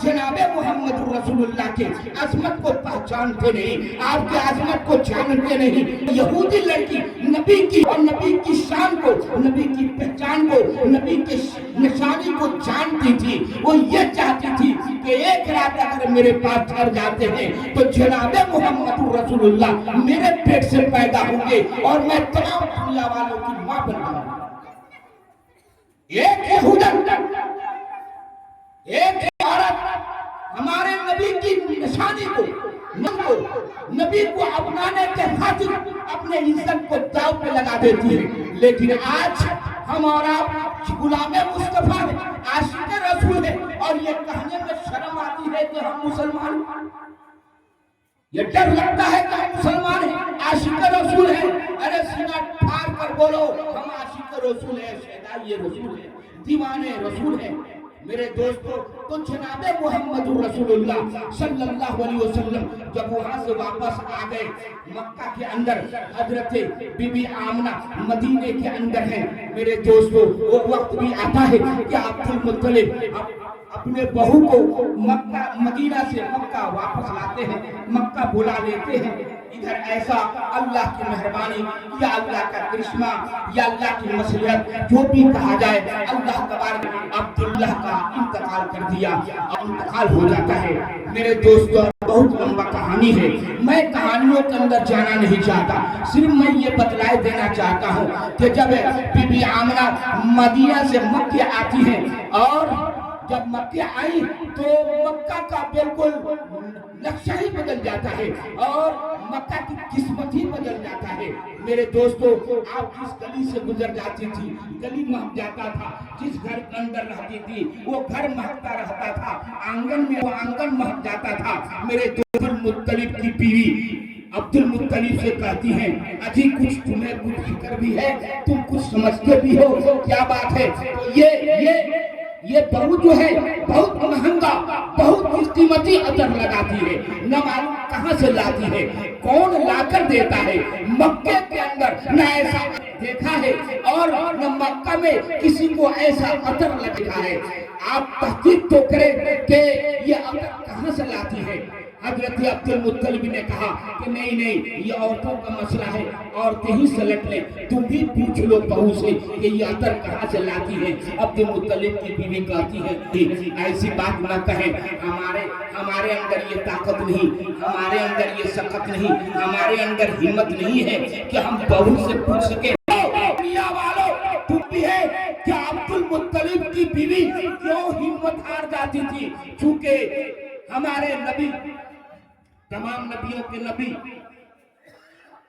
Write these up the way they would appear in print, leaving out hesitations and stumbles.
जनाब मोहम्मद रसूलुल्लाह के अजमत को पहचानते नहीं, आपके अजमत को जानते नहीं। यहूदी लड़की नबी की और नबी की शान को, नबी की पहचान को, नबी के निशानी को जानती थी। वो ये चाहती थी कि एक रात अगर मेरे पास ठहर जाते हैं तो जनाब मोहम्मद रसूलुल्लाह मेरे पेट से पैदा होंगे और मैं तमाम दुनिया वालों की मां बन जाऊंगा। एक यहूदन, एक औरत हमारे नबी की निशानी को, नबी को अपनाने के खातिर अपने इज्जत को दांव पे लगा देती है। लेकिन आज हम और आप गुलामे मुस्तफा है, आशिक रसूल है, और ये कहने में शर्म आती है कि हम मुसलमान, ये डर लगता है कि हम मुसलमान हैं, आशिक रसूल है। अरे सीना फाड़ कर बोलो हम आशिक रसूल है, शहदाई रसूल है, दीवाने रसूल है। मेरे दोस्तों, तो जनाब मोहम्मद रसूलुल्लाह सल्लल्लाहु अलैहि वसल्लम जब वहां से वापस आ गए मक्का के अंदर, हजरत बीबी आमना मदीने के अंदर है। मेरे दोस्तों, वो वक्त भी आता है कि अब्दुल मुत्तलिब अपने बहू को मक्का मदीना से मक्का वापस लाते हैं, मक्का बुला लेते हैं। इधर ऐसा अल्लाह की मेहरबानी या अल्लाह का करिश्मा या अल्लाह की मसलियत, जो भी कहा जाए, अल्लाह तबारक अब्दुल्लाह का इंतकाल कर दिया, इंतकाल हो जाता है। मेरे दोस्तों, बहुत लंबा कहानी है, मैं कहानियों के अंदर जाना नहीं चाहता, सिर्फ मैं ये बतलाए देना चाहता हूँ कि जब बीबी आमना मदीना से मक्के आती है और जब मक्के आई तो मक्का का बिल्कुल नक्शा ही बदल जाता है और मक्का की किस्मत ही बदल जाता है। मेरे दोस्तों, आप जिस गली से गुजर जाती थी, गली महक जाता था, जिस घर के अंदर रहती थी वो घर महकता रहता था, आंगन में वो आंगन महक जाता था। मेरे अब्दुल मुत्तलिब की बीवी अब्दुल मुत्तलिब से कहती हैं, अजी कुछ तुम्हें कुछ फिक्र भी है, तुम कुछ समझते भी हो, क्या बात है? तो ये बहू जो है बहुत महंगा, बहुत कीमती अतर लगाती है, न मालूम कहां से लाती है, कौन लाकर देता है। मक्के के अंदर न ऐसा देखा है और न मक्का में किसी को ऐसा अतर लगा है। आप तहकीक तो करें कि ये अतर कहां से लाती है। हजरत अब्दुल मुत्तलिब ने कहा कि नहीं नहीं, ये औरतों का मसला है, औरतें ही सलट ले, तुम भी पूछ लो बहू से कि ये अतर कहाँ से लाती है। अब्दुल मुत्तलिब की बीवी कहती है कि ऐसी बात न कहें, हमारे अंदर ये ताकत नहीं, हमारे अंदर ये सकत नहीं, हमारे अंदर हिम्मत नहीं है कि हम बहू से पूछ सके। दुनिया वालों, तुम भी है कि अब्दुल मुत्तलिब की बीवी क्यों हिम्मत हार जाती थी? चूंकि हमारे नबी, तमाम नबियों के नबी,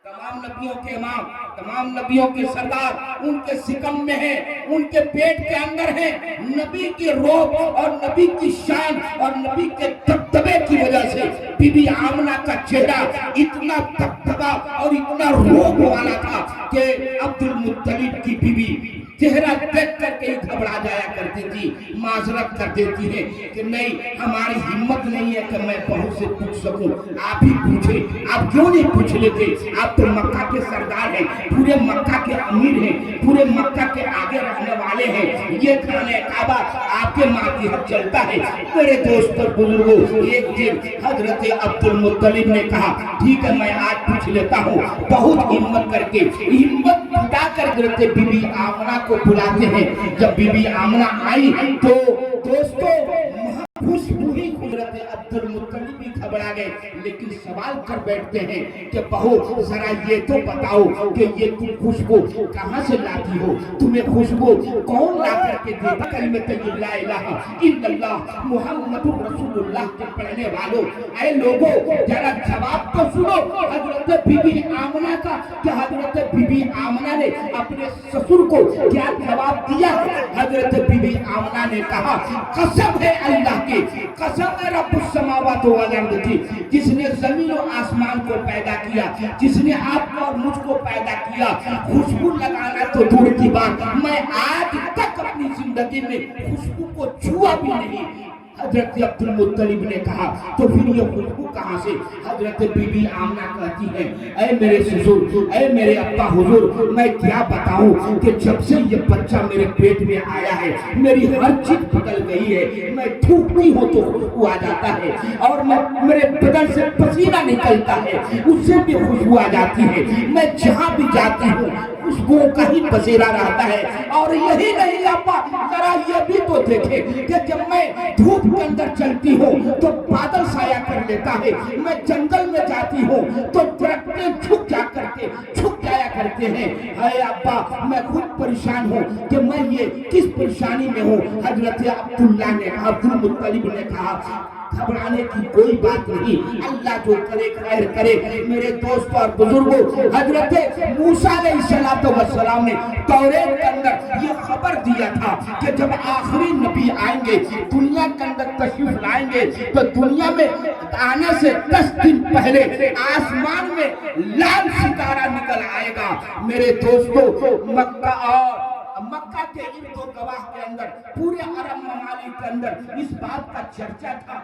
तमाम नबियों के इमाम, तमाम नबियों के सरदार उनके सिकम में है, उनके पेट के अंदर है। नबी की रोब और नबी की शान और नबी के दबदबे की वजह से बीबी आमना का चेहरा इतना दबदबा और इतना रोब वाला था कि अब्दुल मुत्तलिब की बीवी चेहरा देख करके ही घबरा जाया करती थी, माजरत कर देती है कि नहीं, हमारी हिम्मत नहीं है कि मैं बहू से पूछ सकूं, आप ही पूछे। आप क्यों नहीं पूछ लेते? आप तो मक्का के सरदार हैं, पूरे मक्का के अमीर हैं, पूरे मक्का के आगे रहने वाले हैं, ये खाने काबा आपके मातहत चलता है। मेरे दोस्त और बुजुर्गों, एक दिन हजरत अब्दुल मुत्तलिब ने कहा ठीक है, मैं आज पूछ लेता हूँ। बहुत हिम्मत करके, हिम्मत जुटा कर हजरत बीबी आमना को बुलाते हैं। जब बीबी आमना आई तो दोस्तों खुशबू ही हजरत अब्दुल मुत्तलिब भी घबरा गए, लेकिन सवाल कर बैठते हैं कि बहू जरा ये तो बताओ कि ये तुम खुशबू कहाँ से लाती हो, तुम्हें खुशबू कौन ला करके देता? कलिमत ला इलाहा इल्लल्लाह मुहम्मदुर रसूलुल्लाह के पढ़ने वालों, ऐ लोगों जरा जवाब तो सुनो हजरत बीबी आमना का, कि हजरत बीबी आमना ने अपने ससुर को क्या जवाब दिया। हजरत बीबी आमना ने कहा कसम है अल्लाह की, कसम है रब्बुस समावात वल अर्द की, जिसने जमीन और आसमान को पैदा किया, जिसने आपको और मुझको पैदा किया, खुशबू लगाना तो दूर की बात, मैं आज तक अपनी जिंदगी में खुशबू को छुआ भी नहीं। حضرت عبد المطلب نے کہا تو پھر یہ خوشبو کہاں سے؟ حضرت بی بی آمنہ کہتی ہے اے میرے سسر، اے میرے ابا حضور، میں کیا بتاؤں کہ جب سے یہ بچہ میرے پیٹ میں آیا ہے میری ہر چیز بدل گئی ہے، میں تھوکتی ہوں تو خوشبو آ جاتا ہے، اور میرے بدن سے پسینہ نکلتا ہے اس سے بھی خوشبو آ جاتی ہے، میں جہاں بھی جاتی ہوں خوشبو کا ہی پسیرا رہتا ہے۔ اور یہی نہیں ابا، ذرا یہ بھی تو دیکھے کہ جب میں دھوپ کے اندر چلتی ہوں تو بادل سایہ کر لیتا ہے، میں جنگل میں جاتی ہوں تو درختیں جھک جایا کرتے ہیں۔ اے ابا میں خود پریشان ہوں کہ میں یہ کس پریشانی میں ہوں۔ حضرت عبداللہ نے، عبد المطلب نے کہا گھبرانے کی کوئی بات نہیں، اللہ جو کرے خیر کرے۔ میرے دوست اور بزرگوں، حضرت موسیٰ علیہ السلام نے توریت کے اندر یہ خبر دیا تھا کہ جب آخری نبی آئیں گے، دنیا کے اندر تشریف لائیں گے، تو دنیا میں آنے سے 10 دن پہلے آسمان میں لال ستارہ نکل آئے گا۔ میرے دوستوں، مکہ کے ارد و گواہ کے اندر، پورے عرب ممالک کے اندر اس بات کا چرچا تھا۔